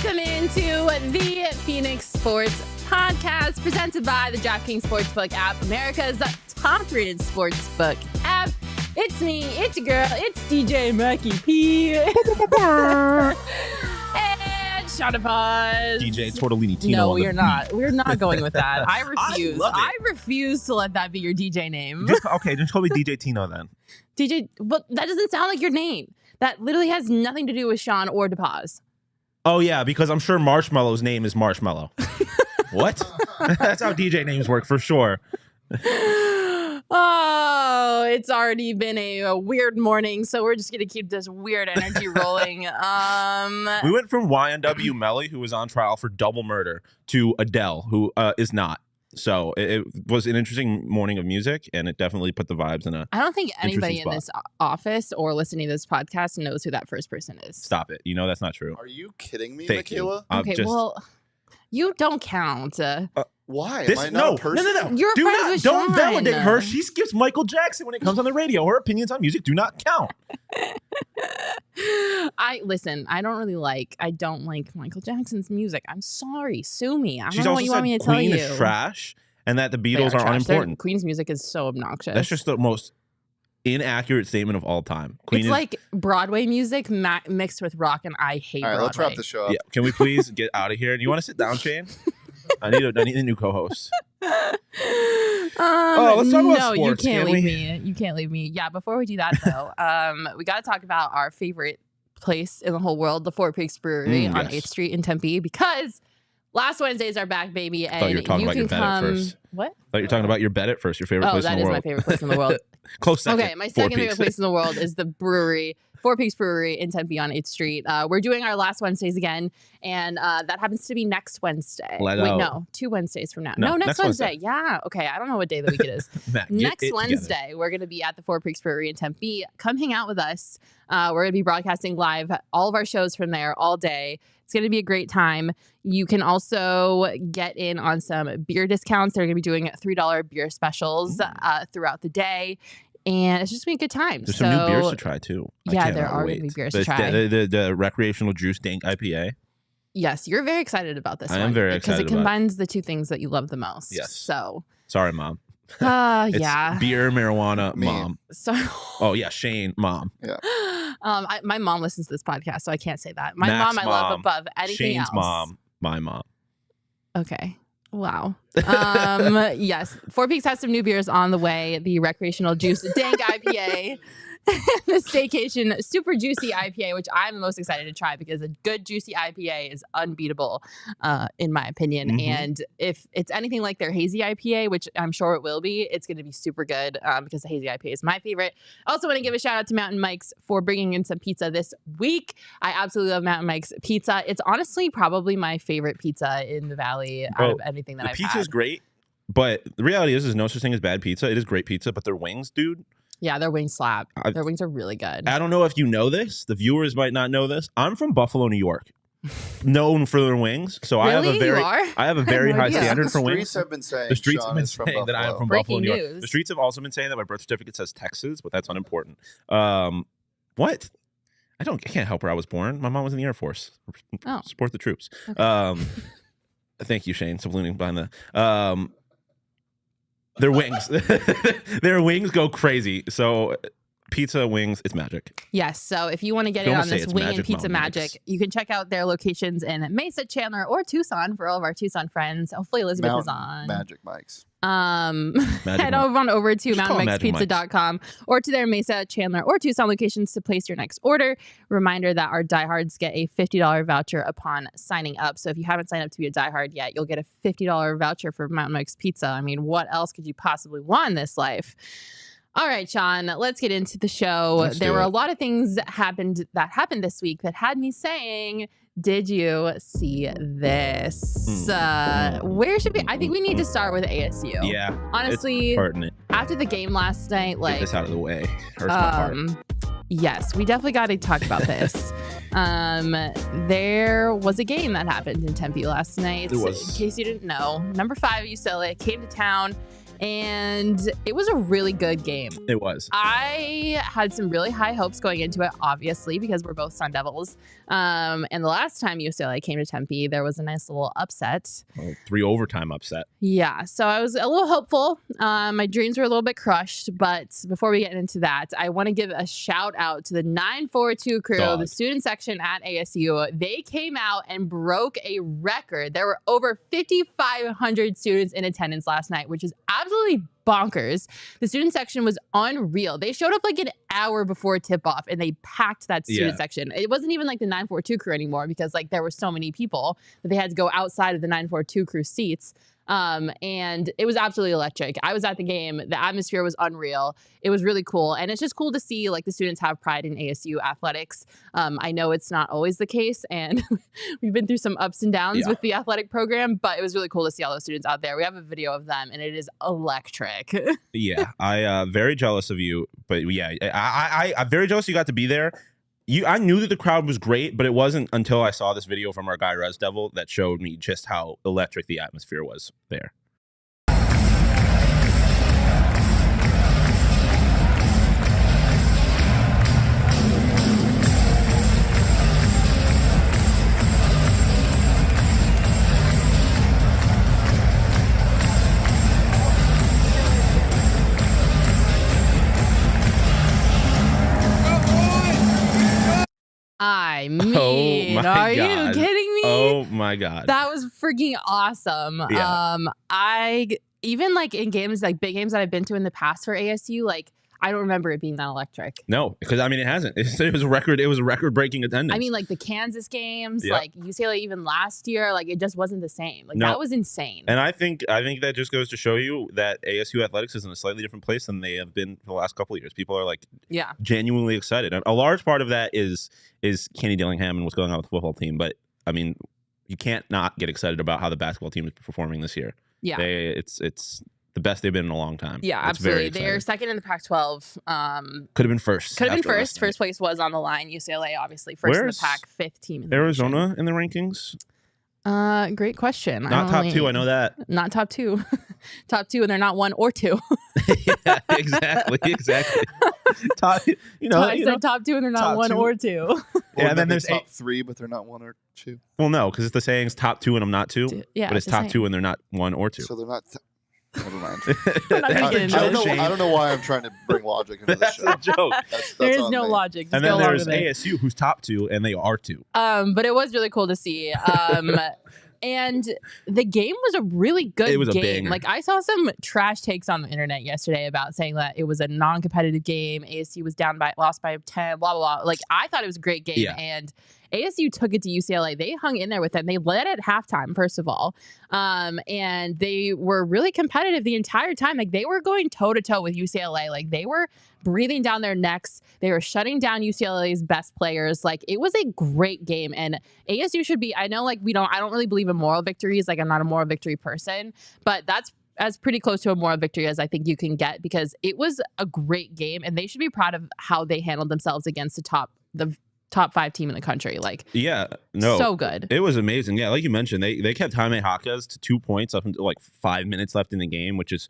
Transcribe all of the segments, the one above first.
Welcome into the Phoenix Sports Podcast, presented by the DraftKings Sportsbook app, America's top-rated sportsbook app. It's me, it's your girl, it's DJ Mackie P. And Shawn DePaz. DJ Tortellini Tino. No, we're not. We're not going with that. I refuse. I refuse to let that be your DJ name. Just call me DJ Tino then. DJ, but that doesn't sound like your name. That literally has nothing to do with Shawn or DePaz. Oh, yeah, because I'm sure Marshmallow's name is Marshmallow. What? That's how DJ names work for sure. Oh, it's already been a weird morning, so we're just going to keep this weird energy rolling. We went from YNW Melly, who was on trial for double murder, to Adele, who is not. So it was an interesting morning of music, and it definitely put the vibes in a I don't think anybody in this office or listening to this podcast knows who that first person is. Stop it. You know that's not true. Are you kidding me, Thank Makayla? Okay, well, you don't count. Why? Am I not No. a person? You're friends with Don't Shawn. validate her. She skips Michael Jackson when it comes on the radio. Her opinions on music do not count. I don't like Michael Jackson's music. I'm sorry. Sue me. I She's don't know also what you said want me to tell Queen you. is trash and that the They Beatles are trash. unimportant. Queen's music is so obnoxious. That's just the most inaccurate statement of all time. It's like Broadway music mixed with rock, and I hate All right, Broadway. let's wrap the show up. Yeah, can we please get out of here? Do you want to sit down, Shane? I need a new co-host. Let's talk about no, sports, you can't can leave we? me. You can't leave me. Yeah, before we do that though, we got to talk about our favorite place in the whole world, the Four Peaks Brewery on 8th Street in Tempe, because last Wednesdays are back, baby, and I thought you were talking about your bet at first. What? I thought you were talking about your bet at first, your favorite place in the world. Oh, that is my favorite place in the world. Close second. Okay, my Four second favorite Peaks. place in the world is the brewery, Four Peaks Brewery in Tempe on 8th Street. We're doing our last Wednesdays again, and that happens to be next Wednesday. Let Wait, out. no, 2 Wednesdays from now. No, No, next next Wednesday. Wednesday. Yeah, okay, I don't know what day of the week it is. Matt, get Next it Wednesday, together. we're going to be at the Four Peaks Brewery in Tempe. Come hang out with us. We're going to be broadcasting live all of our shows from there all day. It's going to be a great time. You can also get in on some beer discounts. They're going to be doing $3 beer specials throughout the day. And it's just going to be a good time. There's some new beers to try too. Yeah, there are going to be beers to try. The recreational juice dank IPA. Yes, you're very excited about this I one. am very because excited it combines the two things that you love the most. Yes. So, Sorry, Mom. It's yeah. beer, marijuana, Me. Mom. So, Oh yeah, Shane, Mom. Yeah. my mom listens to this podcast, so I can't say that. My Mac's mom I love mom, above anything Shane's else. mom, my mom. Okay. Wow. Yes. Four Peaks has some new beers on the way. The recreational juice dank IPA. The staycation super juicy IPA, which I'm most excited to try because a good juicy IPA is unbeatable, in my opinion. Mhm. And if it's anything like their hazy IPA, which I'm sure it will be, it's going to be super good because the hazy IPA is my favorite. I also want to give a shout out to Mountain Mike's for bringing in some pizza this week. I absolutely love Mountain Mike's pizza. It's honestly probably my favorite pizza in the Valley out of anything that The I've pizza had. is great, but the reality is there's no such thing as bad pizza. It is great pizza, but their wings, dude. Yeah, their wings slap. Their wings are really good. I don't know if you know this. The viewers might not know this. I'm from Buffalo, New York, known for their wings. So Really? I have a very, You are? I have a very no high idea. standard The for streets wings. have been saying The streets Shawn have been is from saying that I am from Breaking Buffalo, New York. news. The streets have also been saying that my birth certificate says Texas, but that's unimportant. What? I can't help where I was born. My mom was in the Air Force. Oh. Support the troops. Okay. Thank you, Shane. Sublining behind the. Their wings, their wings go crazy. So pizza, wings, it's magic. Yes. So if you want to get You in on almost say this it's wing and magic pizza Mountain Mike's. magic, you can check out their locations in Mesa, Chandler, or Tucson for all of our Tucson friends. Hopefully Elizabeth is on. Magic Mike's. Head over to Just call it Magic mountainmixpizza.com or to their Mesa, Chandler, or Tucson locations to place your next order. Reminder that our diehards get a $50 voucher upon signing up. So if you haven't signed up to be a diehard yet, you'll get a $50 voucher for Mountain Mike's Pizza. I mean, what else could you possibly want in this life? All right, Shawn, let's get into the show. Let's There do were it. a lot of things that happened this week that had me saying, did you see this? Where should we? I think we need to start with ASU. Yeah. Honestly, It's pertinent. after the game last night, Get like, this out of the way. Hurts my heart. yes, we definitely got to talk about this. There was a game that happened in Tempe last night. There was. In case you didn't know, number 5 UCLA came to town and it was a really good game. It was. I had some really high hopes going into it, obviously, because we're both Sun Devils. And the last time UCLA came to Tempe, there was a nice little upset. 3 overtime upset. Yeah, so I was a little hopeful. My dreams were a little bit crushed, but before we get into that, I want to give a shout out to the 942 crew, the student section at ASU. They came out and broke a record. There were over 5,500 students in attendance last night, which is absolutely bonkers. The student section was unreal. They showed up like an hour before tip-off and they packed that student section. It wasn't even like the 942 crew anymore because like there were so many people that they had to go outside of the 942 crew seats. And it was absolutely electric. I was at the game. The atmosphere was unreal. It was really cool. And it's just cool to see like the students have pride in ASU athletics. I know it's not always the case and we've been through some ups and downs with the athletic program, but it was really cool to see all those students out there. We have a video of them and it is electric. Yeah, I very jealous of you, but yeah, I'm very jealous you got to be there. I knew that the crowd was great, but it wasn't until I saw this video from our guy Res Devil that showed me just how electric the atmosphere was there. I mean, are you kidding me? Oh my God. That was freaking awesome. Yeah. I even like in games, like big games that I've been to in the past for ASU, like I don't remember it being that electric. No, because I mean it hasn't. It was a record. It was a record-breaking attendance. I mean, like the Kansas games, like UCLA even last year, like it just wasn't the same. Like that was insane. And I think that just goes to show you that ASU athletics is in a slightly different place than they have been for the last couple of years. People are like genuinely excited. And a large part of that is Kenny Dillingham and what's going on with the football team. But I mean, you can't not get excited about how the basketball team is performing this year. Yeah, it's the best they've been in a long time. Yeah, absolutely. They're second in the Pac-12. Could have been first. Could have been first. First place was on the line. UCLA, obviously, first in the Pac, 5th team in the Arizona nation. in the rankings? Great question. Not top 2, I know that. Not top 2. Top 2, and they're not 1 or 2. Yeah, exactly. Top, I said top 2, and they're not 1 or 2. Yeah, and then there's top 3, but they're not 1 or 2. Well, no, because the saying's top 2 and I'm not 2. Yeah, but it's top 2 and they're not 1 or 2. So they're not. Never mind. I don't know why I'm trying to bring logic into this show. That's a joke. There is no logic. And then there's ASU, who's top 2, and they are 2. But it was really cool to see. And the game was a really good game. It was a banger. Like I saw some trash takes on the internet yesterday about saying that it was a non-competitive game. ASU was lost by 10, blah, blah, blah. Like I thought it was a great game. Yeah. And ASU took it to UCLA. They hung in there with them. They led at halftime, first of all. And they were really competitive the entire time. Like they were going toe-to-toe with UCLA. Like they were breathing down their necks. They were shutting down UCLA's best players. Like it was a great game. And ASU should be, I know like I don't really believe in moral victories. Like I'm not a moral victory person, but that's as pretty close to a moral victory as I think you can get because it was a great game and they should be proud of how they handled themselves against the top 5 team in the country. Like, so good. It was amazing. Yeah, like you mentioned, they kept Jaime Jaquez to 2 points up until like 5 minutes left in the game, which is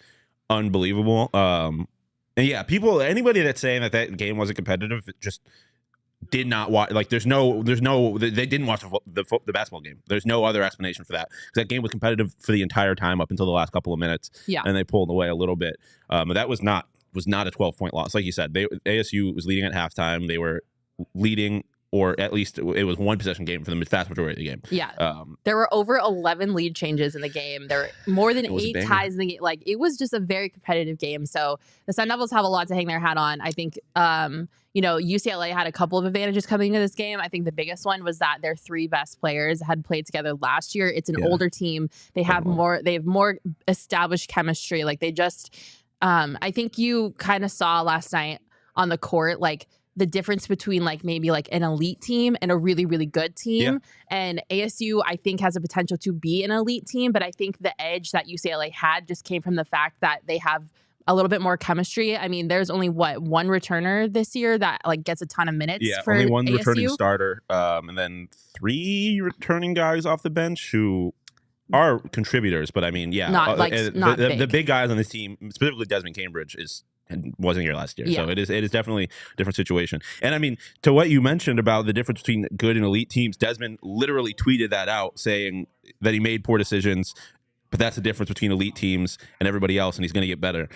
unbelievable. And yeah, anybody that's saying that game wasn't competitive just did not watch. Like, they didn't watch the basketball game. There's no other explanation for that. That game was competitive for the entire time up until the last couple of minutes. Yeah, and they pulled away a little bit. But that was not a 12-point loss. Like you said, ASU was leading at halftime. They were leading, or at least it was one possession game for the vast majority of the game. Yeah. There were over 11 lead changes in the game. There were more than 8 ties in the game. Like, it was just a very competitive game. So the Sun Devils have a lot to hang their hat on. I think, UCLA had a couple of advantages coming into this game. I think the biggest one was that their 3 best players had played together last year. It's an older team. They have more established chemistry. Like, they just, I think you kind of saw last night on the court, like, the difference between like maybe like an elite team and a really, really good team. Yeah. And ASU, I think, has a potential to be an elite team, but I think the edge that UCLA had just came from the fact that they have a little bit more chemistry. I mean, there's only one returner this year that like gets a ton of minutes. Yeah, for only one ASU. Returning starter, and then 3 returning guys off the bench who are contributors, but I mean, yeah, Not not the big guys on this team, specifically Desmond Cambridge, wasn't here last year, so it is definitely a different situation. And I mean, to what you mentioned about the difference between good and elite teams, Desmond literally tweeted that out, saying that he made poor decisions, but that's the difference between elite teams and everybody else, and he's going to get better.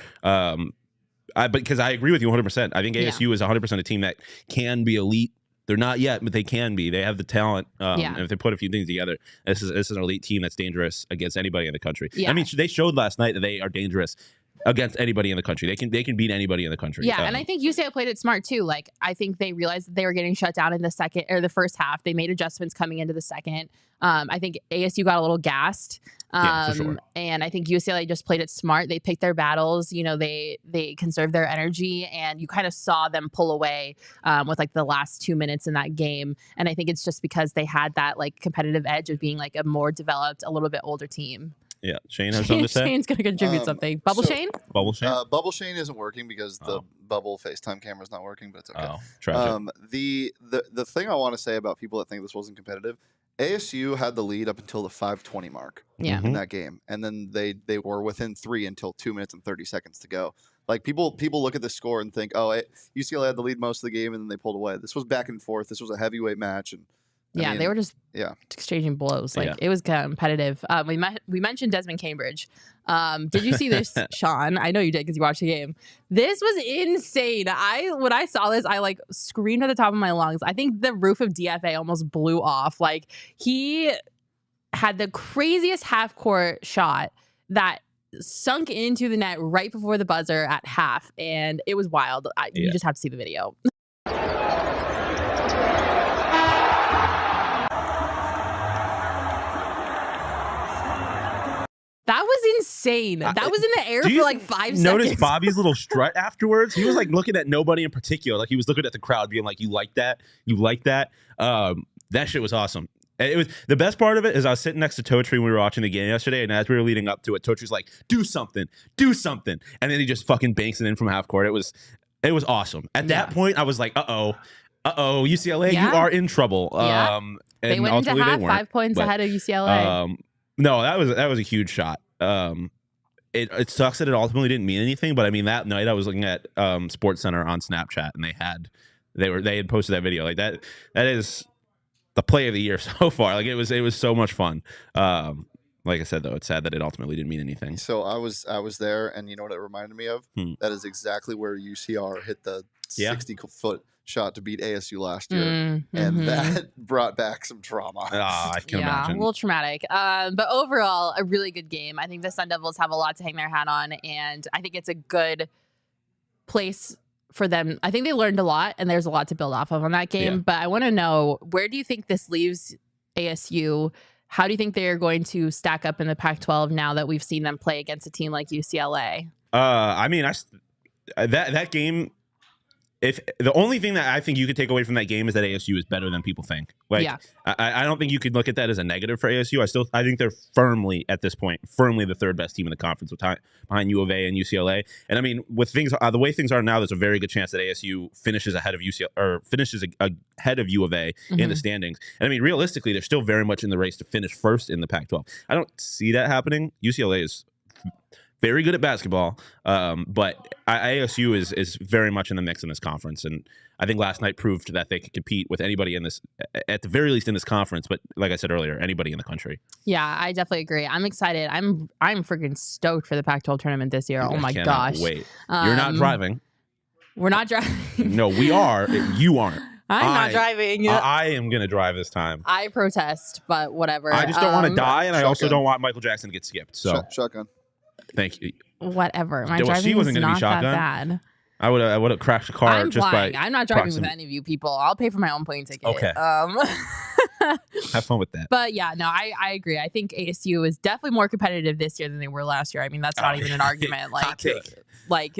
Because I agree with you 100%. I think ASU is 100% a team that can be elite. They're not yet, but they can be. They have the talent. And if they put a few things together, this is an elite team that's dangerous against anybody in the country. I mean, they showed last night that they are dangerous against anybody in the country. They can beat anybody in the country. Yeah, and I think UCLA played it smart too. Like, I think they realized that they were getting shut down in the second or the first half. They made adjustments coming into the second. I think ASU got a little gassed. For sure. And I think UCLA just played it smart. They picked their battles. You know, they conserved their energy, and you kind of saw them pull away with like the last 2 minutes in that game. And I think it's just because they had that like competitive edge of being like a more developed, a little bit older team. Yeah, Shane has something to say. Shane's going to contribute something. Bubble Shane? Bubble Shane? Bubble Shane isn't working because the bubble FaceTime camera is not working, but it's okay. Oh, tragic. The thing I want to say about people that think this wasn't competitive, ASU had the lead up until the 5:20 mark in that game, and then they were within 3 until 2 minutes and 30 seconds to go. Like people look at the score and think, oh, UCLA had the lead most of the game, and then they pulled away. This was back and forth. This was a heavyweight match, and I mean, they were just exchanging blows. Like it was competitive. We mentioned Desmond Cambridge. Did you see this, Shawn? I know you did because you watched the game. This was insane. When I saw this, I like screamed at the top of my lungs. I think the roof of DFA almost blew off. Like he had the craziest half court shot that sunk into the net right before the buzzer at half, and it was wild. You just have to see the video. That was insane. That was in the air for like 5 seconds. Notice Bobby's little strut afterwards? He was like looking at nobody in particular. Like he was looking at the crowd being like, you like that? You like that? That shit was awesome. And it was the best part of it is I was sitting next to Totri when we were watching the game yesterday, and as we were leading up to it, Totri's like, do something. And then he just fucking banks it in from half court. It was awesome. At that point, I was like, uh-oh, UCLA, you are in trouble. And they went into half 5 points ahead of UCLA. No, that was a huge shot. It sucks that it ultimately didn't mean anything, but I mean that night I was looking at Sports Center on Snapchat, and they had posted that video. Like that is the play of the year so far. Like it was so much fun. Like I said though, it's sad that it ultimately didn't mean anything. So I was there, and you know what it reminded me of? That is exactly where UCR hit the 60-foot shot to beat ASU last year, and that brought back some trauma. I can imagine. A little traumatic. But overall, a really good game. I think the Sun Devils have a lot to hang their hat on, and I think it's a good place for them. I think they learned a lot, and there's a lot to build off of on that game. Yeah. But I want to know, where do you think this leaves ASU? How do you think they're going to stack up in the Pac-12 now that we've seen them play against a team like UCLA? I mean, that game. If the only thing that I think you could take away from that game is that ASU is better than people think. Like, I don't think you could look at that as a negative for ASU. I think they're firmly the third best team in the conference behind U of A and UCLA. And I mean, with things the way things are now, there's a very good chance that ASU finishes ahead of UCLA or finishes ahead of U of A in the standings. And I mean, realistically, they're still very much in the race to finish first in the Pac-12. I don't see that happening. UCLA is very good at basketball, but ASU is very much in the mix in this conference, and I think last night proved that they could compete with anybody in this, at the very least in this conference. But like I said earlier, anybody in the country. Yeah, I definitely agree. I'm excited. I'm freaking stoked for the Pac-12 tournament this year. Oh my gosh! Wait, you're not driving. We're not driving. No, we are. You aren't. I'm not driving. I am going to drive this time. I protest, but whatever. I just don't want to die, and I also don't want Michael Jackson to get skipped. So shotgun. Thank you. Whatever. My driving is not that bad. I would have crashed the car. I'm just flying. by I'm not driving with any of you people. I'll pay for my own plane ticket. Okay. Have fun with that. But yeah, no, I agree. I think ASU is definitely more competitive this year than they were last year. I mean, that's not even an argument. Like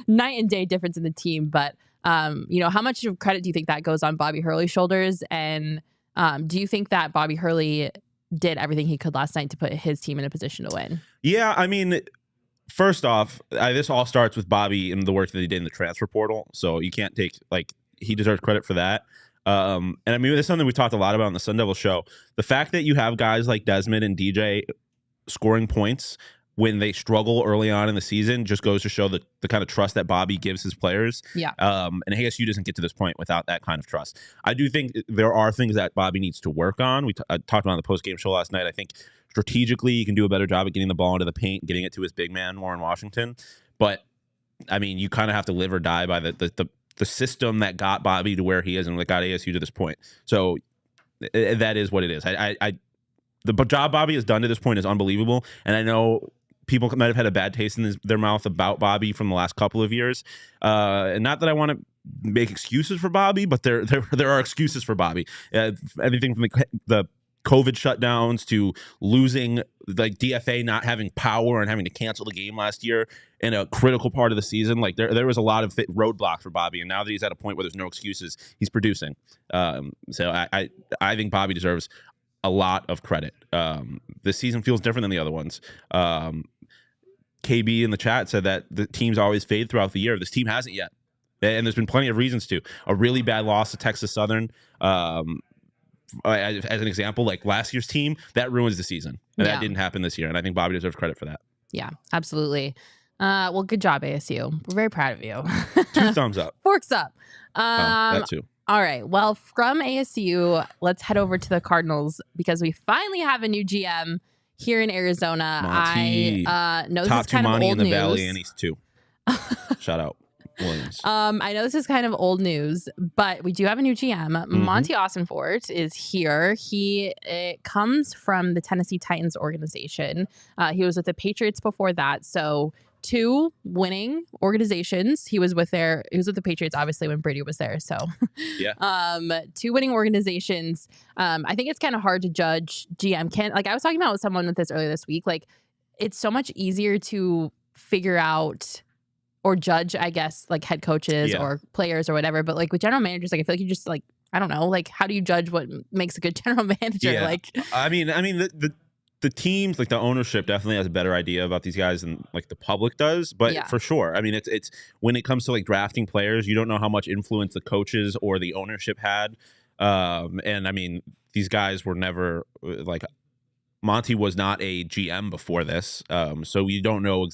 night and day difference in the team. But how much of credit do you think that goes on Bobby Hurley's shoulders? And do you think that Bobby Hurley did everything he could last night to put his team in a position to win? Yeah, I mean, first off, this all starts with Bobby and the work that he did in the transfer portal. So you can't take, he deserves credit for that. And I mean, it's something we talked a lot about on the Sun Devil show. The fact that you have guys like Desmond and DJ scoring points when they struggle early on in the season just goes to show the kind of trust that Bobby gives his players. Yeah. And ASU doesn't get to this point without that kind of trust. I do think there are things that Bobby needs to work on. We talked about on the post-game show last night. I think strategically he can do a better job at getting the ball into the paint, getting it to his big man, Warren Washington. But, I mean, you kind of have to live or die by the system that got Bobby to where he is and that got ASU to this point. So that is what it is. The job Bobby has done to this point is unbelievable. And I know people might have had a bad taste in their mouth about Bobby from the last couple of years. And not that I want to make excuses for Bobby, but there are excuses for Bobby. Everything from the COVID shutdowns to losing, like DFA not having power and having to cancel the game last year in a critical part of the season. Like there was a lot of roadblocks for Bobby, and now that he's at a point where there's no excuses, he's producing. So I think Bobby deserves a lot of credit. This season feels different than the other ones. KB in the chat said that the teams always fade throughout the year. This team hasn't yet, and there's been plenty of reasons to. A really bad loss to Texas Southern, as an example, like last year's team, that ruins the season, and that didn't happen this year. And I think Bobby deserves credit for that. Yeah, absolutely. Well, good job, ASU. We're very proud of you. 2 thumbs up. Forks up. That too. All right. Well, from ASU, let's head over to the Cardinals because we finally have a new GM here in Arizona. Monty. I know this Top is 2 kind of Monty old in the news. Valley, and he's 2. Shout out Williams. I know this is kind of old news, but we do have a new GM. Monti Ossenfort is here. He comes from the Tennessee Titans organization. He was with the Patriots before that, so 2 winning organizations. He was with the Patriots obviously when Brady was there. So yeah. 2 winning organizations. I think it's kind of hard to judge GM. I was talking about with someone with this earlier this week. Like, it's so much easier to figure out or judge, I guess, like head coaches or players or whatever. But like with general managers, like I feel like you just like, I don't know, like how do you judge what makes a good general manager? Yeah. Like, I mean the teams, like the ownership definitely has a better idea about these guys than like the public does, but for sure. I mean, it's when it comes to like drafting players, you don't know how much influence the coaches or the ownership had. And I mean, these guys were never like, Monty was not a GM before this. So you don't know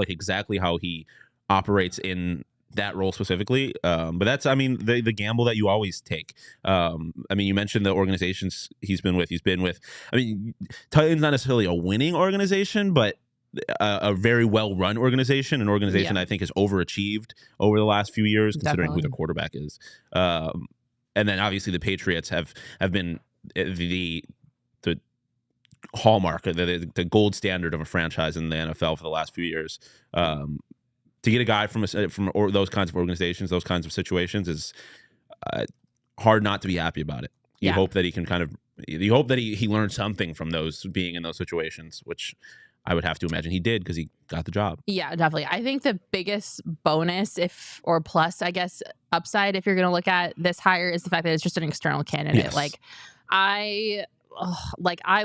exactly how he operates in that role specifically. But that's, I mean, the gamble that you always take. I mean, you mentioned the organizations he's been with. I mean, Titans not necessarily a winning organization, but a very well-run organization, an organization I think has overachieved over the last few years, considering who the quarterback is. And then obviously the Patriots have been the hallmark, the gold standard of a franchise in the NFL for the last few years. To get a guy from those kinds of organizations, those kinds of situations is hard not to be happy about it. You hope that he can you hope that he learned something from those being in those situations, which I would have to imagine he did because he got the job. Yeah, definitely. I think the biggest bonus or plus, I guess, upside, if you're going to look at this hire, is the fact that it's just an external candidate. Yes. Like, I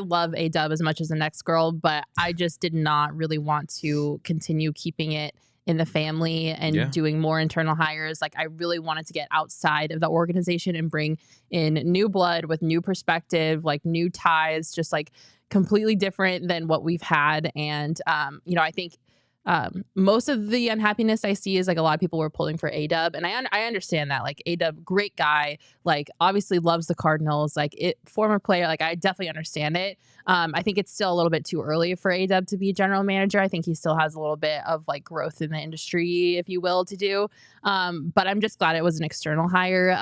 love A-Dub as much as the next girl, but I just did not really want to continue keeping it in the family and doing more internal hires. Like, I really wanted to get outside of the organization and bring in new blood with new perspective, like new ties, just like completely different than what we've had. And, I think most of the unhappiness I see is like a lot of people were pulling for A-Dub, and I understand that. Like, A-Dub, great guy, like obviously loves the Cardinals, like former player, like I definitely understand it. I think it's still a little bit too early for A-Dub to be a general manager. I think he still has a little bit of like growth in the industry, if you will, to do. But I'm just glad it was an external hire.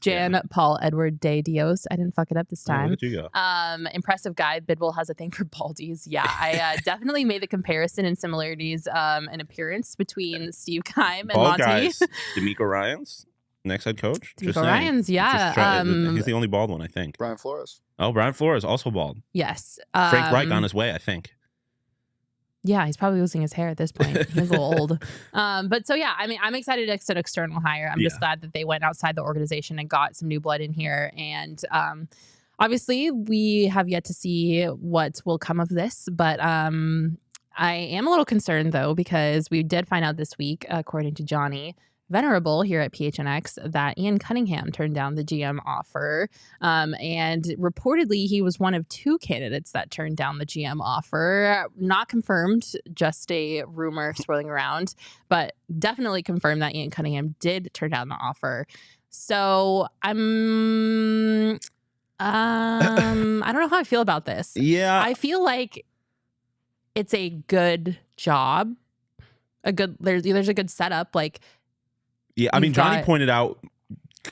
Jan Paul Edward de Dios. I didn't fuck it up this time. Look at you go. Impressive guy. Bidwell has a thing for baldies. Yeah, I definitely made the comparison and similarities in appearance between Steve Keim and Bald Monty. Guys. D'Amico Ryans, next head coach. D'Amico Ryans, he's the only bald one, I think. Brian Flores. Oh, Brian Flores, also bald. Yes. Frank Reich on his way, I think. Yeah, he's probably losing his hair at this point. He's a little old. But so, yeah, I mean, I'm excited it's an external hire. I'm just glad that they went outside the organization and got some new blood in here. And obviously, we have yet to see what will come of this. But I am a little concerned, though, because we did find out this week, according to Johnny, venerable here at PHNX that Ian Cunningham turned down the GM offer. And reportedly, he was one of 2 candidates that turned down the GM offer. Not confirmed, just a rumor swirling around, but definitely confirmed that Ian Cunningham did turn down the offer. So I don't know how I feel about this. Yeah. I feel like it's a good job. There's a good setup. Like, yeah, I mean, Johnny pointed out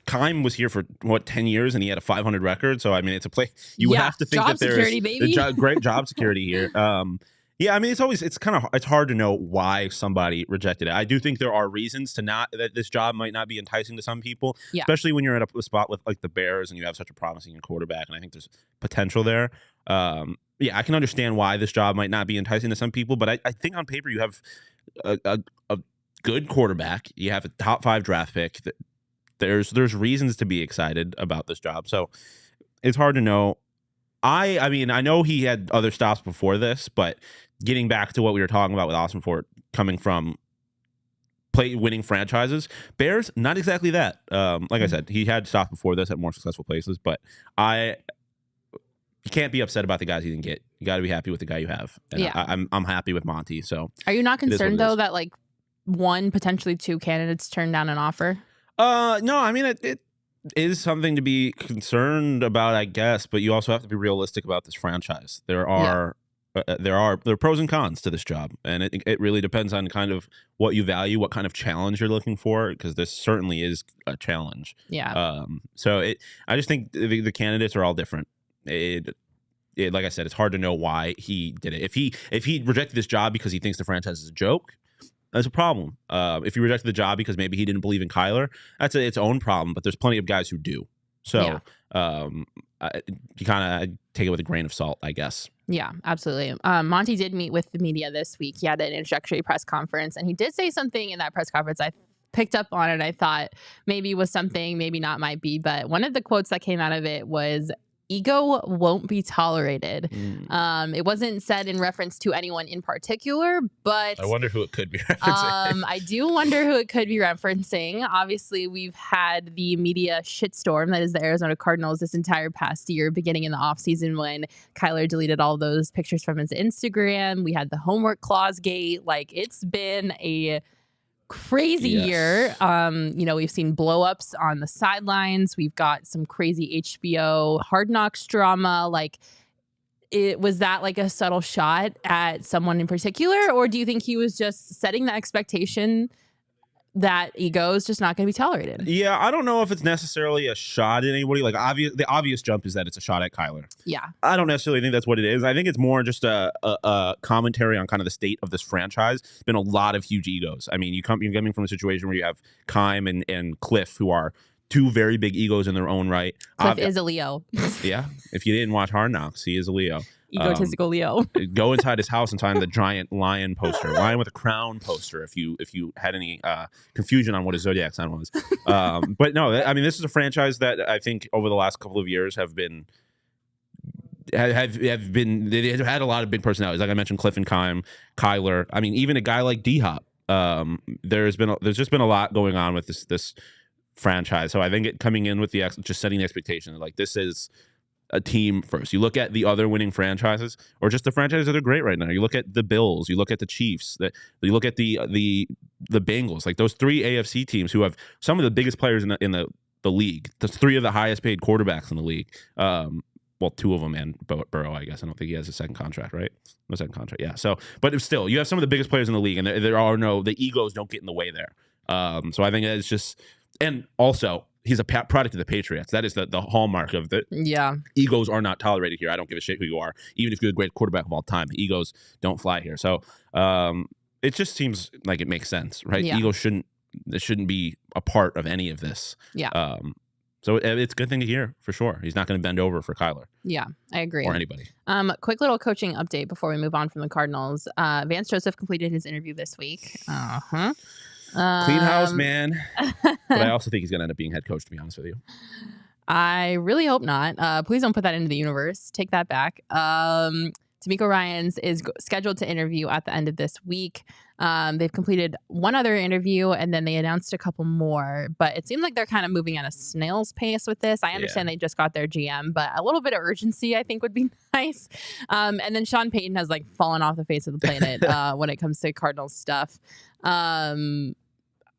Keim was here for 10 years and he had a 500 record. So I mean, it's a play. You have to think that there's great job security here. Yeah, I mean, it's hard to know why somebody rejected it. I do think there are reasons that this job might not be enticing to some people, especially when you're at a spot with like the Bears and you have such a promising quarterback. And I think there's potential there. Yeah, I can understand why this job might not be enticing to some people, but I think on paper you have a good quarterback. You have a top 5 draft pick. There's reasons to be excited about this job. So it's hard to know. I mean, I know he had other stops before this, but getting back to what we were talking about with Ossenfort coming from winning franchises, Bears, not exactly that. Like I said, he had stops before this at more successful places, but you can't be upset about the guys you didn't get. You got to be happy with the guy you have. And I'm happy with Monty. So are you not concerned though that like 1, potentially 2 candidates turned down an offer? No, I mean it is something to be concerned about, I guess, but you also have to be realistic about this franchise. There are pros and cons to this job, and it really depends on kind of what you value, what kind of challenge you're looking for, because this certainly is a challenge. Yeah. So I just think the candidates are all different. Like I said, it's hard to know why he did it. If he rejected this job because he thinks the franchise is a joke, that's a problem. If he rejected the job because maybe he didn't believe in Kyler, that's its own problem. But there's plenty of guys who do. So you kind of take it with a grain of salt, I guess. Yeah, absolutely. Monty did meet with the media this week. He had an introductory press conference, and he did say something in that press conference. I picked up on it. I thought maybe was something, maybe not, might be. But one of the quotes that came out of it was, "Ego won't be tolerated." It wasn't said in reference to anyone in particular, but I wonder who it could be referencing. I do wonder who it could be referencing. Obviously, we've had the media shitstorm that is the Arizona Cardinals this entire past year, beginning in the offseason when Kyler deleted all those pictures from his Instagram. We had the homework clause gate. Like, it's been a crazy year. We've seen blow-ups on the sidelines. We've got some crazy HBO Hard Knocks drama. Like, was that like a subtle shot at someone in particular, or do you think he was just setting the expectation that ego is just not going to be tolerated? Yeah, I don't know if it's necessarily a shot at anybody. Like, the obvious jump is that it's a shot at Kyler. Yeah, I don't necessarily think that's what it is. I think it's more just a commentary on kind of the state of this franchise. There's been a lot of huge egos. I mean, you're coming from a situation where you have Keim and Cliff, who are 2 very big egos in their own right. Cliff is a Leo. Yeah, if you didn't watch Hard Knocks, he is a Leo. Egotistical Leo. Go inside his house and find the giant lion poster, lion with a crown poster. If you had any confusion on what his zodiac sign was, but no, I mean, this is a franchise that I think over the last couple of years have they've had a lot of big personalities. Like I mentioned, Cliff and Keim, Kyler. I mean, even a guy like D-Hop. There's just been a lot going on with this franchise. So I think coming in with just setting the expectation, like, this is a team first. You look at the other winning franchises, or just the franchises that are great right now. You look at the Bills, you look at the Chiefs, you look at the Bengals, like those 3 AFC teams who have some of the biggest players in the league. There's 3 of the highest paid quarterbacks in the league. Well, 2 of them, and Burrow, I guess. I don't think he has a second contract, right? No second contract, yeah. So, but still, you have some of the biggest players in the league, and the egos don't get in the way there. So I think it's just, and also, he's a product of the Patriots. That is the hallmark of the egos are not tolerated here. I don't give a shit who you are. Even if you're the great quarterback of all time, the egos don't fly here. So it just seems like it makes sense, right? Yeah. Egos shouldn't be a part of any of this. Yeah. So it's a good thing to hear, for sure. He's not going to bend over for Kyler. Yeah, I agree. Or anybody. Quick little coaching update before we move on from the Cardinals. Vance Joseph completed his interview this week. Clean house, man. But I also think he's going to end up being head coach, to be honest with you. I really hope not. Please don't put that into the universe. Take that back. D'Amico Ryans is scheduled to interview at the end of this week. They've completed one other interview, and then they announced a couple more. But it seems like they're kind of moving at a snail's pace with this. I understand they just got their GM, but a little bit of urgency, I think, would be nice. And then Sean Payton has like fallen off the face of the planet when it comes to Cardinals stuff.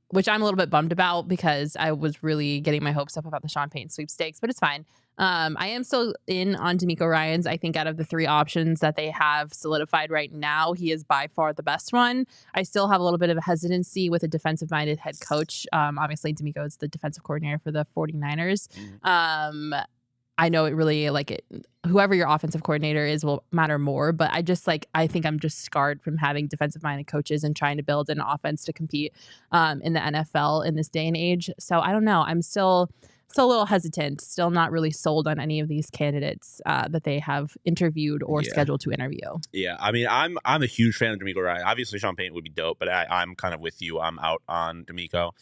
Which I'm a little bit bummed about because I was really getting my hopes up about the Sean Payton sweepstakes, but it's fine. I am still in on D'Amico Ryans. I think out of the 3 options that they have solidified right now, he is by far the best one. I still have a little bit of a hesitancy with a defensive-minded head coach. Obviously, D'Amico is the defensive coordinator for the 49ers. I know it really, whoever your offensive coordinator is will matter more, but I think I'm just scarred from having defensive-minded coaches and trying to build an offense to compete in the NFL in this day and age. So I don't know. I'm still a little hesitant, still not really sold on any of these candidates that they have interviewed or scheduled to interview. Yeah, I mean, I'm a huge fan of D'Amico Ryan. Obviously, Sean Payton would be dope, but I'm kind of with you. I'm out on D'Amico.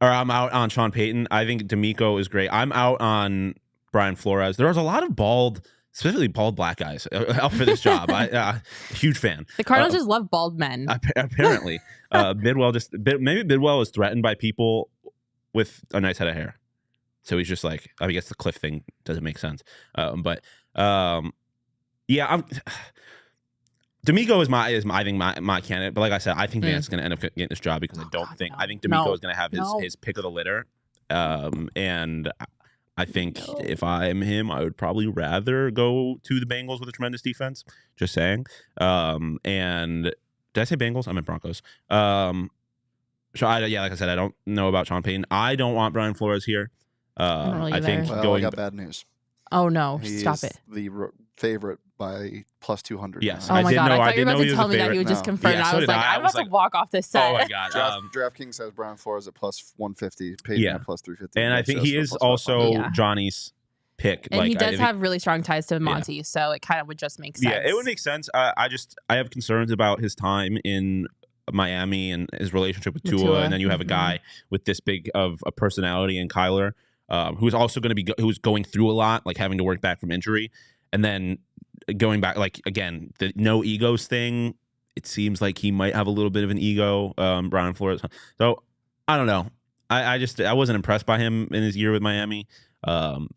Or I'm out on Sean Payton. I think D'Amico is great. I'm out on Brian Flores. There was a lot of specifically bald black guys up for this job. Huge fan. The Cardinals just love bald men. Apparently. Maybe Bidwell is threatened by people with a nice head of hair. So he's just like, I guess the Cliff thing doesn't make sense. D'Amico is my candidate, but like I said, I think Vance is going to end up getting this job because I think D'Amico is going to have his pick of the litter, and I think if I'm him, I would probably rather go to the Bengals with a tremendous defense. Just saying. And did I say Bengals? I meant Broncos. So like I said, I don't know about Sean Payton. I don't want Brian Flores here. I think I got bad news. Oh no! Stop it. The favorite by plus 200. Yes. Oh my God! I thought you were about to tell me that he would just confirm. Yeah, I was like, I'm about to walk off this set. Oh my God! DraftKings has Brian Flores at plus 150, Payton at plus 350, and I think he is also Johnny's pick. And he does have really strong ties to Monty, so it kind of would just make sense. Yeah, it would make sense. I have concerns about his time in Miami and his relationship with Tua, and then you have a guy with this big of a personality in Kyler, who's also going to be who's going through a lot, like having to work back from injury, and then going back, like again, the no egos thing. It seems like he might have a little bit of an ego, Brian Flores. So I don't know. I wasn't impressed by him in his year with Miami. So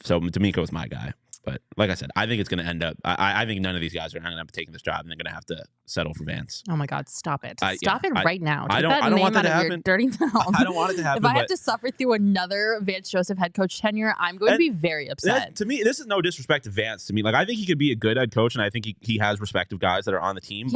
D'Amico is my guy. But like I said, I think it's going to end up. I think none of these guys are going to be taking this job, and they're going to have to settle for Vance. Oh my God! Stop it! Stop it right now! I don't want that to happen. Dirty mouth. I don't want it to happen. If I have to suffer through another Vance Joseph head coach tenure, I'm going to be very upset. To me, this is no disrespect to Vance. To me, like I think he could be a good head coach, and I think he has respective guys that are on the team.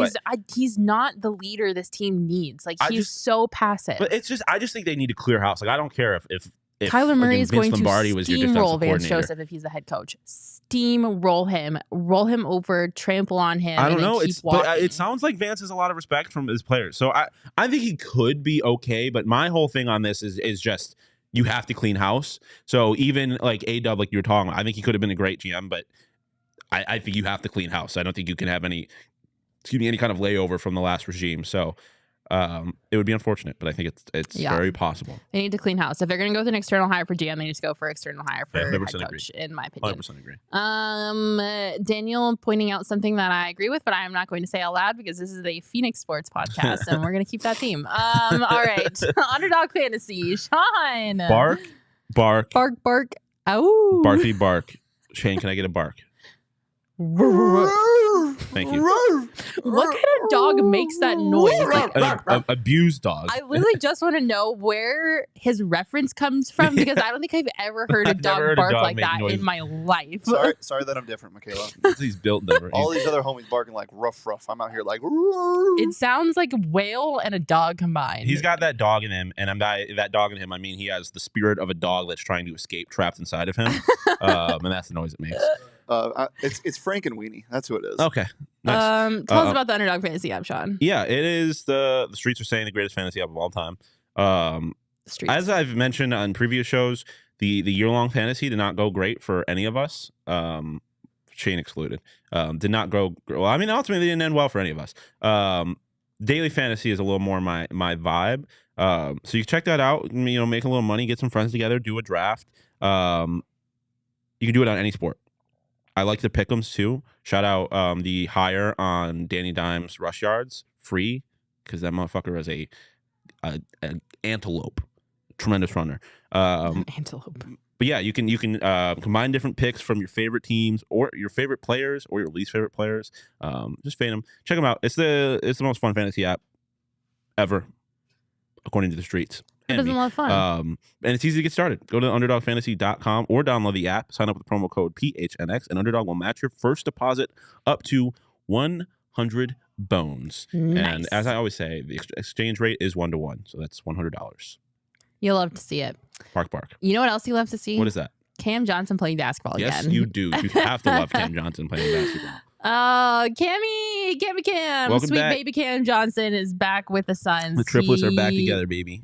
He's not the leader this team needs. Like he's so passive. But I just think they need to clear house. Like I don't care if Kyler Murray is going to steamroll Vance Joseph if he's the head coach. Steamroll him, roll him over, trample on him. I don't know. But it sounds like Vance has a lot of respect from his players. So I think he could be okay. But my whole thing on this is just you have to clean house. So even like A-Dub, like you were talking about, I think he could have been a great GM, but I think you have to clean house. I don't think you can have any kind of layover from the last regime. So it would be unfortunate, but I think it's very possible. They need to clean house. If they're going to go with an external hire for GM, they need to go for external hire for head coach, in my opinion. 100% agree. Daniel pointing out something that I agree with, but I am not going to say out loud because this is a Phoenix sports podcast, and we're going to keep that theme. All right. Underdog fantasy. Sean. Bark. Oh. Barky bark. Shane, can I get a bark? Thank you. What kind of dog makes that noise? Like an abused dog. I literally just want to know where his reference comes from because I don't think I've ever heard a dog bark like that in my life. Sorry that I'm different, Makayla. He's built different. All these other homies barking like ruff. I'm out here like. It sounds like a whale and a dog combined. He's got that dog in him, and that dog in him. I mean, he has the spirit of a dog that's trying to escape, trapped inside of him, and that's the noise it makes. It's Frank and Weenie. That's who it is. Okay. Nice. Tell us about the Underdog Fantasy app, Sean. Yeah, it is the streets are saying the greatest fantasy app of all time. As I've mentioned on previous shows, the year-long fantasy did not go great for any of us. Shane excluded. Did not go well. I mean, ultimately, it didn't end well for any of us. Daily fantasy is a little more my vibe. So you can check that out. Make a little money, get some friends together, do a draft. You can do it on any sport. I like the pick'ems too. Shout out the hire on Danny Dimes rush yards free because that motherfucker is an antelope, tremendous runner. Antelope. But yeah, you can combine different picks from your favorite teams or your favorite players or your least favorite players. Just fan them, check them out. It's the most fun fantasy app ever, according to the streets. It doesn't love fun. And it's easy to get started. Go to underdogfantasy.com or download the app. Sign up with the promo code PHNX, and Underdog will match your first deposit up to 100 bones. Nice. And as I always say, the exchange rate is 1-to-1, so that's $100. You'll love to see it. Bark. You know what else you love to see? What is that? Cam Johnson playing basketball again. Yes, you do. You have to love Cam Johnson playing basketball. Cam. Welcome Sweet back. baby Cam Johnson is back with the Suns. The triplets are back together, baby.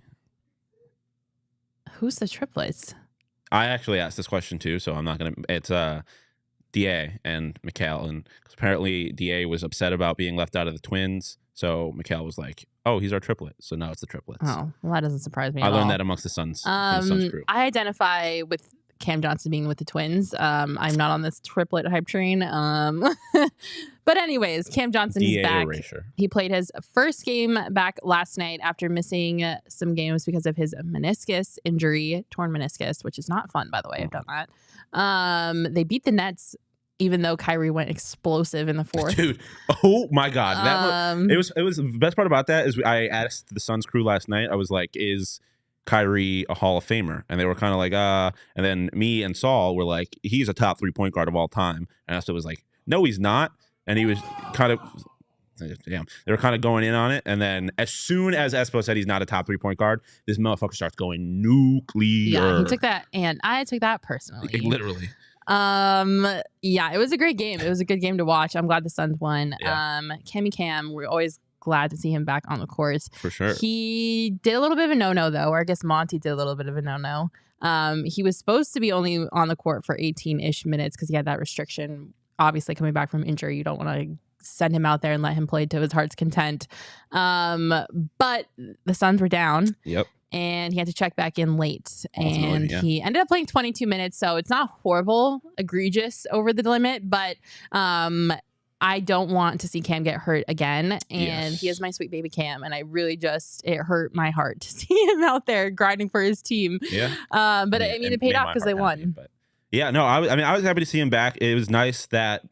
Who's the triplets? I actually asked this question too, so I'm not gonna. It's Da and Makayla, and because apparently Da was upset about being left out of the twins, so Makayla was like, "Oh, he's our triplet," so now it's the triplets. Oh, well, that doesn't surprise me. I learned that amongst the Suns. The Suns crew. I identify with Cam Johnson being with the twins. I'm not on this triplet hype train. But anyways, Cam Johnson is back. Erasure. He played his first game back last night after missing some games because of his meniscus injury, torn meniscus, which is not fun, by the way. I've done that. They beat the Nets, even though Kyrie went explosive in the fourth. Dude, oh my God. It was the best part about that is I asked the Suns crew last night, I was like, is Kyrie a Hall of Famer? And they were kind of like, and then me and Saul were like, he's a top 3-point guard of all time. And Espo was like, no, he's not. And he was kind of, damn, they were kind of going in on it. And then as soon as Espo said he's not a top 3-point guard, this motherfucker starts going nuclear. Yeah, he took that, and I took that personally. Literally. Yeah, it was a great game. It was a good game to watch. I'm glad the Suns won. Yeah. Cam, we're always glad to see him back on the court. For sure. He did a little bit of a no-no, though, or I guess Monty did a little bit of a no-no. He was supposed to be only on the court for 18-ish minutes because he had that restriction. Obviously, coming back from injury, you don't want to send him out there and let him play to his heart's content. But the Suns were down. Yep. And he had to check back in late. Ultimately, and he ended up playing 22 minutes. So it's not horrible, egregious over the limit. But I don't want to see Cam get hurt again. And he is my sweet baby Cam. And I really it hurt my heart to see him out there grinding for his team. Yeah. But I mean, it paid off because they won. But yeah, no, I was happy to see him back. It was nice that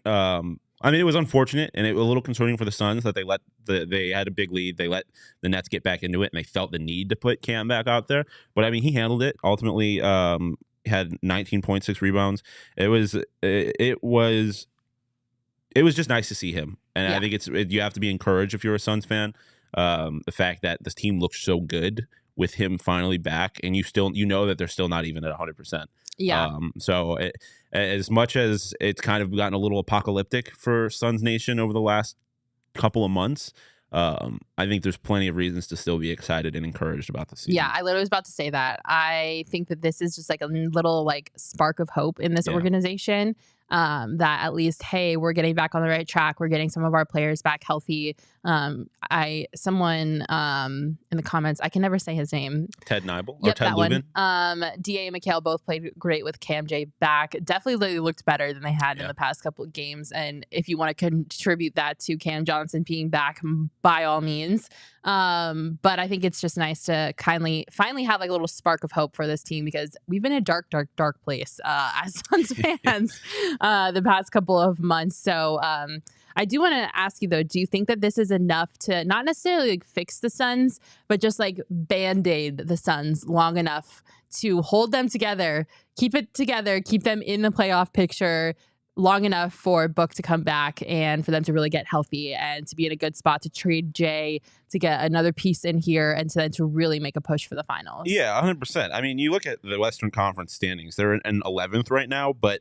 it was unfortunate and it was a little concerning for the Suns that they had a big lead. They let the Nets get back into it and they felt the need to put Cam back out there. But I mean, he handled it. Ultimately, had 19.6 rebounds. It was just nice to see him. And I think you have to be encouraged if you're a Suns fan. The fact that this team looks so good with him finally back, and you know that they're still not even at 100%. Yeah. So as much as it's kind of gotten a little apocalyptic for Suns Nation over the last couple of months, I think there's plenty of reasons to still be excited and encouraged about the season. Yeah, I literally was about to say that. I think that this is just like a little like spark of hope in this organization. That at least, hey, we're getting back on the right track. We're getting some of our players back healthy. Someone in the comments, I can never say his name. Ted Nibel Yep, or Ted that Lubin. one. DA and Makayla both played great with Cam J back. Definitely looked better than they had in the past couple of games. And if you want to contribute that to Cam Johnson being back, by all means. But I think it's just nice to finally have like a little spark of hope for this team because we've been in a dark place as Suns fans the past couple of months. So I do want to ask you though, do you think that this is enough to not necessarily like fix the Suns, but just like band-aid the Suns long enough to hold them together, keep it together, keep them in the playoff picture long enough for Book to come back and for them to really get healthy and to be in a good spot to trade Jay, to get another piece in here and to really make a push for the finals? Yeah, 100%. I mean, you look at the Western Conference standings, they're in 11th right now, but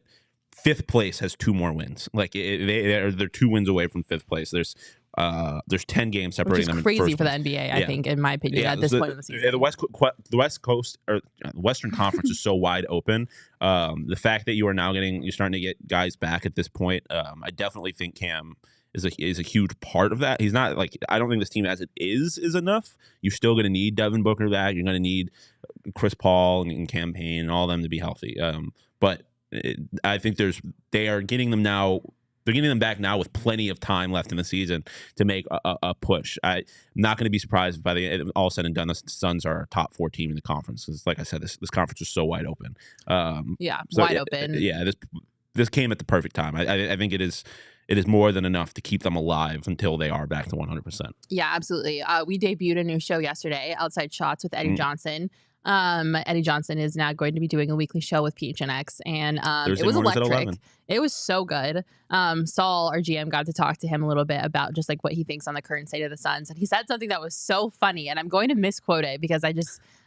5th place has 2 more wins. Like they're 2 wins away from 5th place. There's 10 games separating them. Which is crazy in for the place. NBA, I think, in my opinion, at this point in the season. The West Coast or the Western Conference is so wide open. The fact that you're starting to get guys back at this point, I definitely think Cam is a huge part of that. He's not like, I don't think this team as it is enough. You're still going to need Devin Booker back. You're going to need Chris Paul and Cam Payne and all of them to be healthy. But I think they are getting them now. They're getting them back now with plenty of time left in the season to make a push. I'm not going to be surprised if by the end, all said and done, the Suns are a top 4 team in the conference. Because, like I said, this conference is so wide open. Wide open. Yeah, this came at the perfect time. I think it is more than enough to keep them alive until they are back to 100%. Yeah, absolutely. We debuted a new show yesterday, Outside Shots with Eddie Johnson. Eddie Johnson is now going to be doing a weekly show with PHNX, and it was electric. It was so good. Saul, our GM, got to talk to him a little bit about just like what he thinks on the current state of the Suns, and he said something that was so funny, and I'm going to misquote it because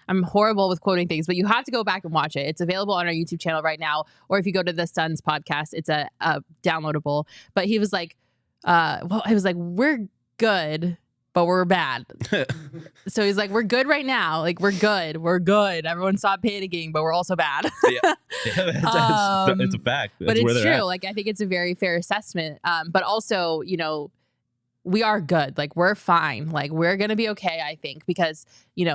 I'm horrible with quoting things, but you have to go back and watch it. It's available on our YouTube channel right now, or if you go to the Suns podcast, it's a downloadable. But he was like, we're good, but we're bad. So he's like, we're good right now. Like, we're good. Everyone stopped panicking, but we're also bad. Yeah, it's a fact. But it's true. Like, I think it's a very fair assessment. But also, we are good. Like, we're fine. Like, we're going to be okay, I think, because,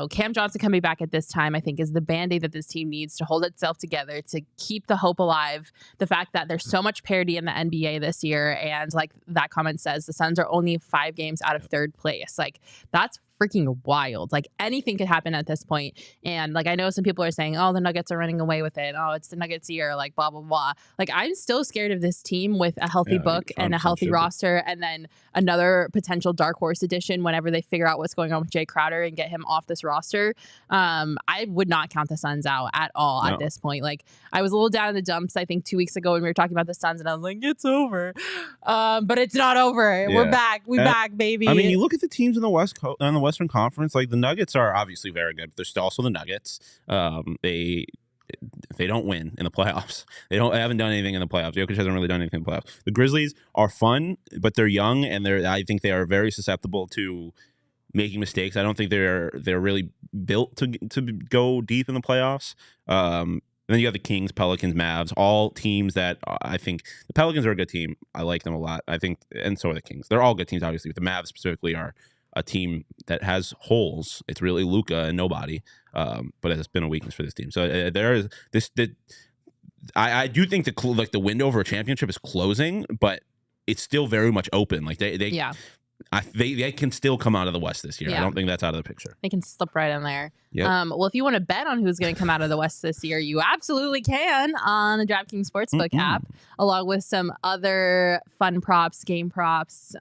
Cam Johnson coming back at this time, I think, is the Band-Aid that this team needs to hold itself together, to keep the hope alive. The fact that there's so much parity in the NBA this year, and like that comment says, the Suns are only 5 games out of 3rd place. Like, that's freaking wild. Like, anything could happen at this point. And like, I know some people are saying, oh, the Nuggets are running away with it. Oh, it's the Nuggets year, like blah, blah, blah. Like, I'm still scared of this team with a healthy book and a healthy roster, and then another potential dark horse edition whenever they figure out what's going on with Jay Crowder and get him off this roster. I would not count the Suns out at all at this point. Like, I was a little down in the dumps, I think 2 weeks ago when we were talking about the Suns, and I was like, it's over. But it's not over. Yeah. We're back. We're back, baby. I mean, you look at the teams in the Western Conference, like the Nuggets are obviously very good, but they're still also the Nuggets. They don't win in the playoffs. They haven't done anything in the playoffs. Jokic hasn't really done anything in the playoffs. The Grizzlies are fun, but they're young, and I think they are very susceptible to making mistakes. I don't think they're really built to go deep in the playoffs. And then you have the Kings, Pelicans, Mavs, all teams that I think the Pelicans are a good team. I like them a lot. I think, and so are the Kings. They're all good teams, obviously. But the Mavs specifically are a team that has holes. It's really Luka and nobody. But it's been a weakness for this team. So there is this. I do think the window for a championship is closing, but it's still very much open. Like they can still come out of the West this year. Yeah. I don't think that's out of the picture. They can slip right in there. Yep. Well, if you want to bet on who's going to come out of the West this year, you absolutely can on the DraftKings Sportsbook app, along with some other fun props, game props,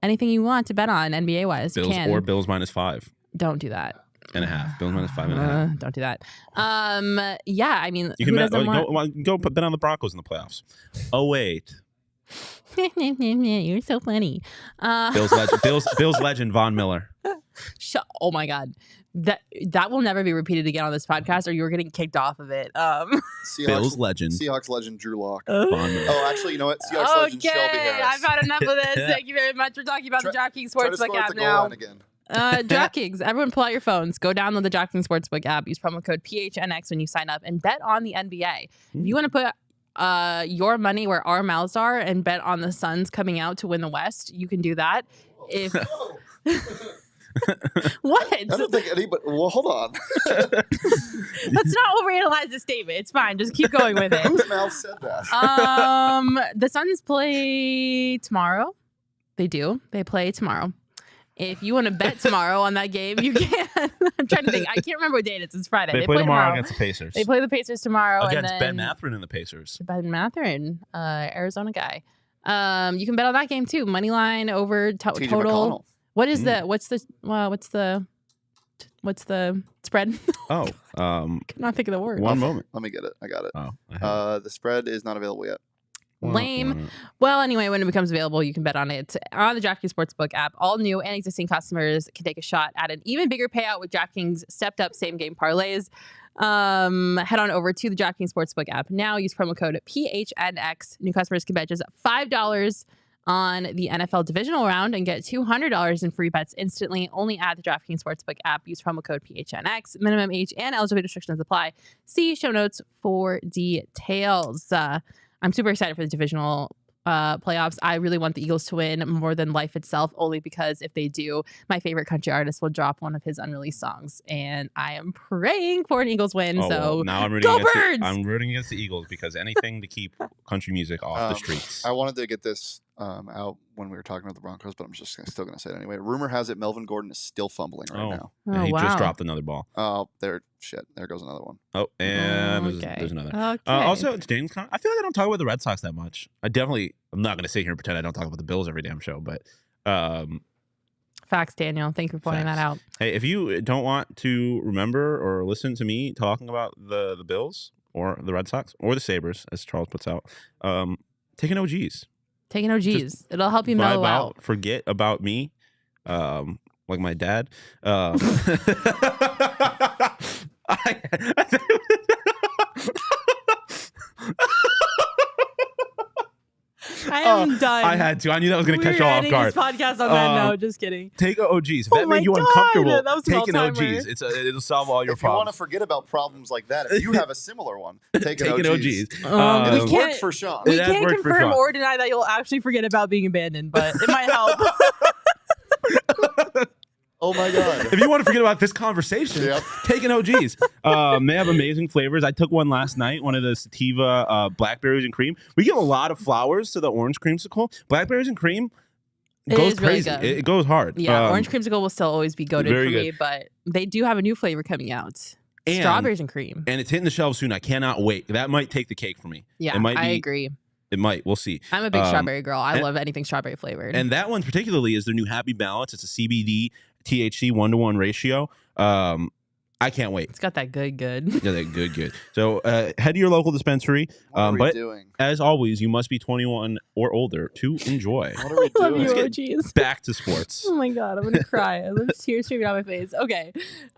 anything you want to bet on NBA wise. Bills or Bills -5. Don't do that. And a half. Bills -5.5. Don't do that. Yeah, I mean, you can go bet on the Broncos in the playoffs. Oh wait. You're so funny. Bills legend Von Miller. Oh my God, that will never be repeated again on this podcast, or you were getting kicked off of it. Bills legend, Seahawks legend Drew Lock. Oh, actually, you know what? Seahawks legend Shelby Harris. I've had enough of this. Thank you very much for talking about the DraftKings Sportsbook app now. DraftKings, everyone pull out your phones. Go download the DraftKings Sportsbook app. Use promo code PHNX when you sign up and bet on the NBA. If you want to put your money where our mouths are and bet on the Suns coming out to win the West, you can do that. If what? I don't think anybody. Well, hold on. Let's not overanalyze the statement. It's fine. Just keep going with it. Whose mouth said that? The Suns play tomorrow. They do. They play tomorrow. If you want to bet tomorrow on that game, you can. I'm trying to think. I can't remember what date it is. It's Friday. They play tomorrow against the Pacers. They play the Pacers tomorrow. Against Ben Mathurin and the Pacers. Ben Mathurin, Arizona guy. You can bet on that game too. Money line over total. McConnell. What is what's the spread? Oh, could not think of the word. One moment. Let me get it. I got it. Oh, the spread is not available yet. Lame. Well, anyway, when it becomes available, you can bet on it on the DraftKings Sportsbook app. All new and existing customers can take a shot at an even bigger payout with DraftKings stepped up same game parlays. Head on over to the DraftKings Sportsbook app now. Use promo code PHNX. New customers can bet just $5 on the NFL divisional round and get $200 in free bets instantly only at the DraftKings Sportsbook app. Use promo code PHNX. Minimum age and eligibility restrictions apply. See show notes for details. I'm super excited for the divisional playoffs. I really want the Eagles to win more than life itself, only because if they do, my favorite country artist will drop one of his unreleased songs, and I am praying for an Eagles win. Oh, so well, now I'm rooting go against Birds! I'm rooting against the Eagles because anything to keep country music off the streets. I wanted to get this out when we were talking about the Broncos, but I'm just still going to say it anyway. Rumor has it Melvin Gordon is still fumbling right now. And he just dropped another ball. Oh, there goes another one. Oh, and there's another. Okay. Also, James, I feel like I don't talk about the Red Sox that much. I'm not going to sit here and pretend I don't talk about the Bills every damn show, but facts, Daniel. Thank you for pointing that out. Hey, if you don't want to remember or listen to me talking about the Bills or the Red Sox or the Sabres, as Charles puts out, take an OGs. Take an OGs. Just it'll help you mellow out. Forget about me, like my dad. I am done. I had to. I knew that was going to catch you all off guard. This podcast on that note. Just kidding. Take an OGs. If that made you uncomfortable, take an OGs. It'll solve all your problems. If you want to forget about problems like that, if you have a similar one, take an OGs. It worked for Shawn. We can't confirm or deny that you'll actually forget about being abandoned, but it might help. Oh my God. If you want to forget about this conversation, take an OGs. They have amazing flavors. I took one last night, one of the sativa blackberries and cream. We give a lot of flowers to the orange creamsicle. Blackberries and cream goes crazy. Really it goes hard. Yeah, orange creamsicle will still always be goated for me, but they do have a new flavor coming out. Strawberries and cream. And it's hitting the shelves soon. I cannot wait. That might take the cake for me. Yeah, I agree. It might. We'll see. I'm a big strawberry girl. I love anything strawberry flavored. And that one particularly is their new Happy Balance. It's a CBD THC 1-to-1 ratio. I can't wait. It's got that good. Yeah, that good. So head to your local dispensary. What are we doing? As always, you must be 21 or older to enjoy. What are we doing? Love you, OGs. Back to sports. Oh my God, I'm gonna cry. There's tears streaming down my face. Okay,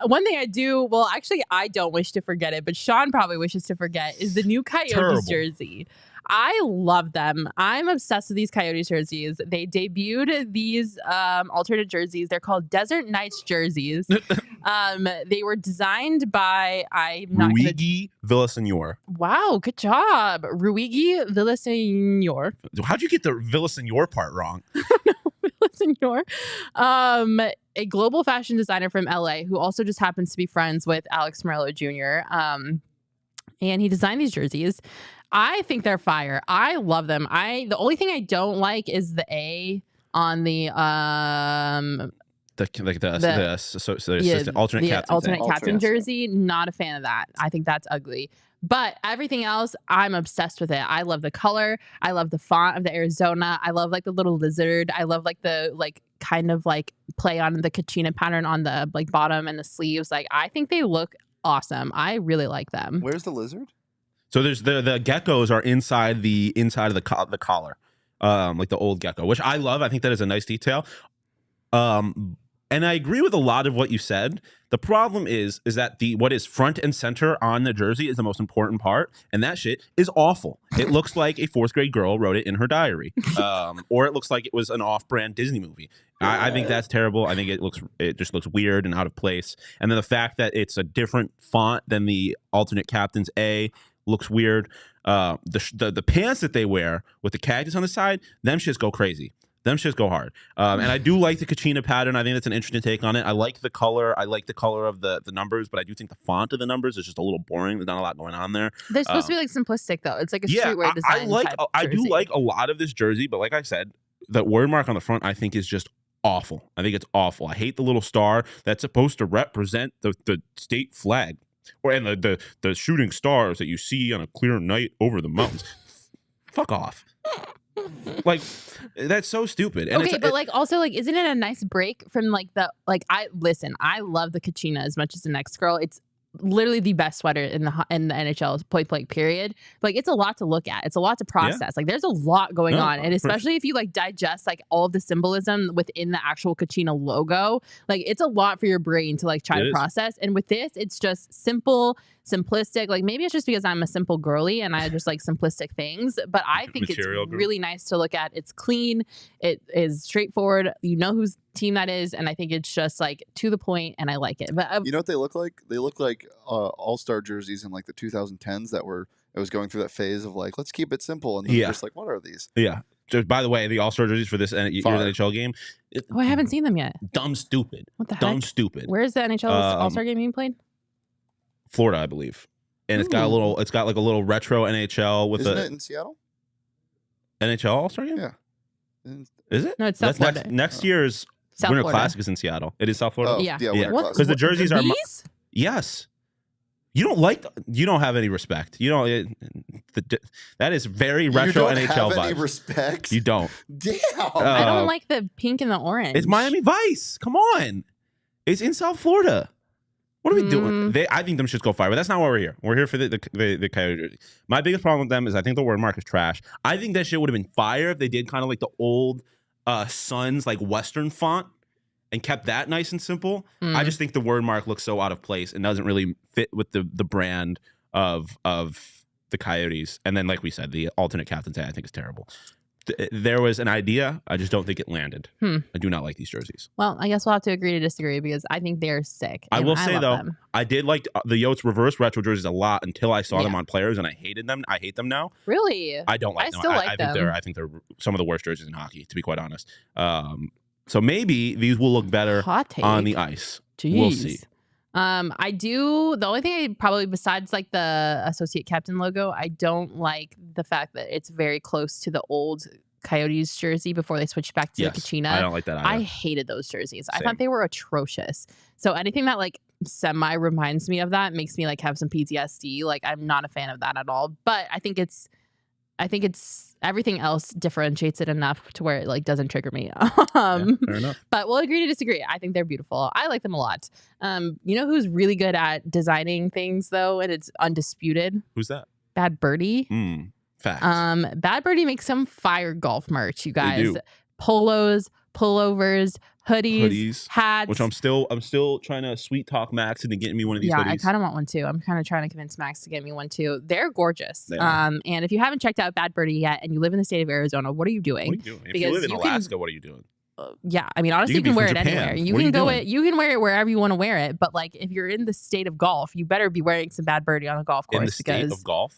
one thing I do. Well, actually, I don't wish to forget it, but Shawn probably wishes to forget is the new Coyotes jersey. I love them. I'm obsessed with these Coyotes jerseys. They debuted these alternate jerseys. They're called Desert Nights jerseys. They were designed by Ruigi Villasenor. Wow, good job, Ruigi Villasenor. How'd you get the Villasenor part wrong? Villasenor, a global fashion designer from LA who also just happens to be friends with Alex Morello Jr. And he designed these jerseys. I think they're fire. I love them. The only thing I don't like is the A on the alternate captain jersey. Not a fan of that. I think that's ugly. But everything else, I'm obsessed with it. I love the color. I love the font of the Arizona. I love like the little lizard. I love like the kind of play on the Kachina pattern on the bottom and the sleeves. I think they look awesome. I really like them. Where's the lizard? So there's the geckos are inside of the collar, like the old gecko, which I love. I think that is a nice detail. And I agree with a lot of what you said. The problem is that what is front and center on the jersey is the most important part, and that shit is awful. It looks like a 4th grade girl wrote it in her diary, or it looks like it was an off-brand Disney movie. I think that's terrible. I think it just looks weird and out of place. And then the fact that it's a different font than the alternate captain's A looks weird. The pants that they wear with the cactus on the side, them shits go crazy. Them shits go hard. And I do like the Kachina pattern. I think that's an interesting take on it. I like the color. I like the color of the numbers, but I do think the font of the numbers is just a little boring. There's not a lot going on there. They're supposed to be simplistic though. It's like a streetwear design. I do like a lot of this jersey, but like I said, the word mark on the front I think is just awful. I think it's awful. I hate the little star that's supposed to represent the state flag. And the shooting stars that you see on a clear night over the mountains. Fuck off. That's so stupid. And okay, but also isn't it a nice break from I love the Kachina as much as the next girl. It's literally the best sweater in the NHL point blank period. But it's a lot to look at. It's a lot to process. There's a lot going on, and especially if you digest all of the symbolism within the actual Kachina logo. It's a lot for your brain to try to process. And with this, it's just simple, simplistic. Maybe it's just because I'm a simple girly and I just like simplistic things. But I think it's really nice to look at. It's clean. It is straightforward. You know whose team that is, and I think it's just to the point, and I like it. But you know what they look like? They look like all-star jerseys in the 2010s it was going through that phase of let's keep it simple, and then just what are these? Yeah. Just by the way, the All-Star jerseys for this year's NHL game. I haven't seen them yet. Dumb stupid. What the heck? Dumb stupid. Where is the NHL All-Star game being played? Florida, I believe. And it's got like a little retro NHL with Isn't it in Seattle? NHL All-Star game? Yeah. Is it? No, it's South Florida. Next year's South Winter Florida. Classic is in Seattle. It is South Florida? Oh, yeah. Because the jerseys are... These? Yes. You don't have any respect. That is very retro NHL vibes. You don't have any respect? You don't. Damn. I don't like the pink and the orange. It's Miami Vice. Come on. It's in South Florida. What are we doing? I think them should go fire, but that's not why we're here. We're here for the Coyote jersey. My biggest problem with them is I think the word mark is trash. I think that shit would have been fire if they did kind of like the old Suns like Western font and kept that nice and simple. I just think the word mark looks so out of place and doesn't really fit with the brand of the Coyotes. And then, like we said, the alternate captain's hat I think is terrible. There was an idea. I just don't think it landed. I do not like these jerseys. Well, I guess we'll have to agree to disagree because I think they're sick. I will say, though, I did like the Yotes reverse retro jerseys a lot until I saw them on players, and I hated them. I hate them now. Really? I don't like them. Still like them. I think they're some of the worst jerseys in hockey, to be quite honest. So maybe these will look better on the ice. Jeez. We'll see. I do. The only thing I probably, besides like the associate captain logo, I don't like the fact that it's very close to the old Coyotes jersey before they switched back to the Kachina. I don't like that either. I hated those jerseys. Same. I thought they were atrocious. So anything that like semi reminds me of that makes me like have some PTSD. Like I'm not a fan of that at all. But I think it's everything else differentiates it enough to where it like doesn't trigger me. Fair enough. But we'll agree to disagree. I think they're beautiful. I like them a lot. You know who's really good at designing things though, and it's undisputed? Who's that? Bad Birdie. Facts. Bad Birdie makes some fire golf merch, you guys. They do. Polos, pullovers, hoodies, hats. Which I'm still trying to sweet talk Max into getting me one of these hoodies. I kind of want one too. I'm kind of trying to convince Max to get me one too. They're gorgeous. They are. And if you haven't checked out Bad Birdie yet and you live in the state of Arizona, what are you doing? What are you doing? If you live in Alaska, what are you doing? Yeah, I mean, honestly, you can wear it anywhere. You can go it. You can wear it wherever you want to wear it. But like, if you're in the state of golf, you better be wearing some Bad Birdie on the golf course. In the state of golf?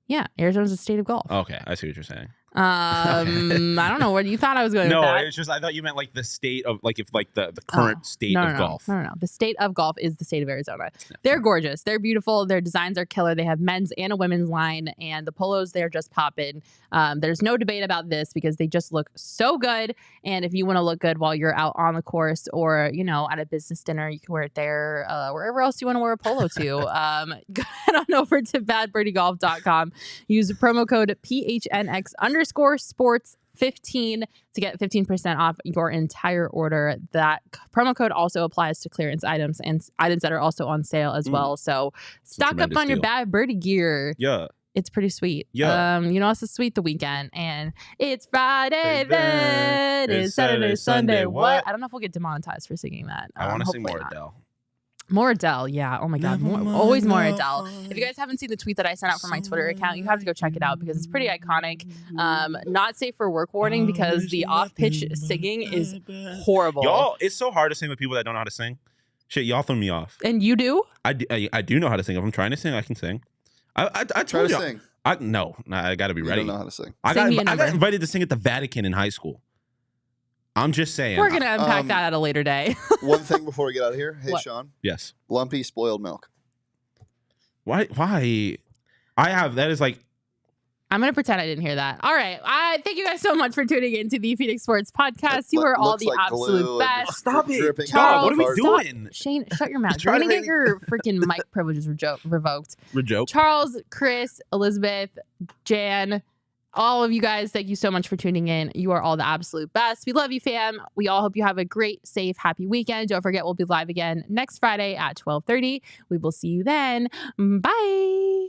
Yeah, Arizona's a state of golf. Okay, I see what you're saying. I don't know what you thought I was going. No, with that. it's just I thought you meant like the state of like if like the current state of golf. No. The state of golf is the state of Arizona. They're gorgeous. They're beautiful. Their designs are killer. They have men's and a women's line, and the polos they're just popping. There's no debate about this because they just look so good. And if you want to look good while you're out on the course or at a business dinner, you can wear it there. Wherever else you want to wear a polo to, go head on over to badbirdiegolf.com. Use the promo code PHNX_sports15 to get 15% off your entire order. That promo code also applies to clearance items and items that are also on sale as well. So stock up on your Bad Birdie gear. Yeah. It's pretty sweet. Yeah. It's sweet the weekend. And it's Friday then. It's Saturday, Sunday. What? I don't know if we'll get demonetized for singing that. I want to sing more Adele. More Adele, yeah. Oh my God, always more Adele. If you guys haven't seen the tweet that I sent out from my Twitter account, you have to go check it out because it's pretty iconic. Not safe for work warning because the off-pitch singing is horrible. Y'all, it's so hard to sing with people that don't know how to sing. Shit, y'all throw me off. And you do? I do know how to sing. If I'm trying to sing, I can sing. I try to sing. No, I got to be ready. You don't know how to sing. I got invited to sing at the Vatican in high school. I'm just saying. We're going to unpack that at a later day. One thing before we get out of here. Hey, what? Sean. Yes. Lumpy spoiled milk. Why? That is like. I'm going to pretend I didn't hear that. All right. Thank you guys so much for tuning in to the PHNX Sports Podcast. You are all the absolute best. Stop it. Charles, what are we doing? Shane, shut your mouth. You're going to get your freaking mic privileges revoked. Charles, Chris, Elizabeth, Jan, all of you guys, thank you so much for tuning in. You are all the absolute best. We love you, fam. We all hope you have a great, safe, happy weekend. Don't forget, we'll be live again next Friday at 12:30. We will see you then. Bye.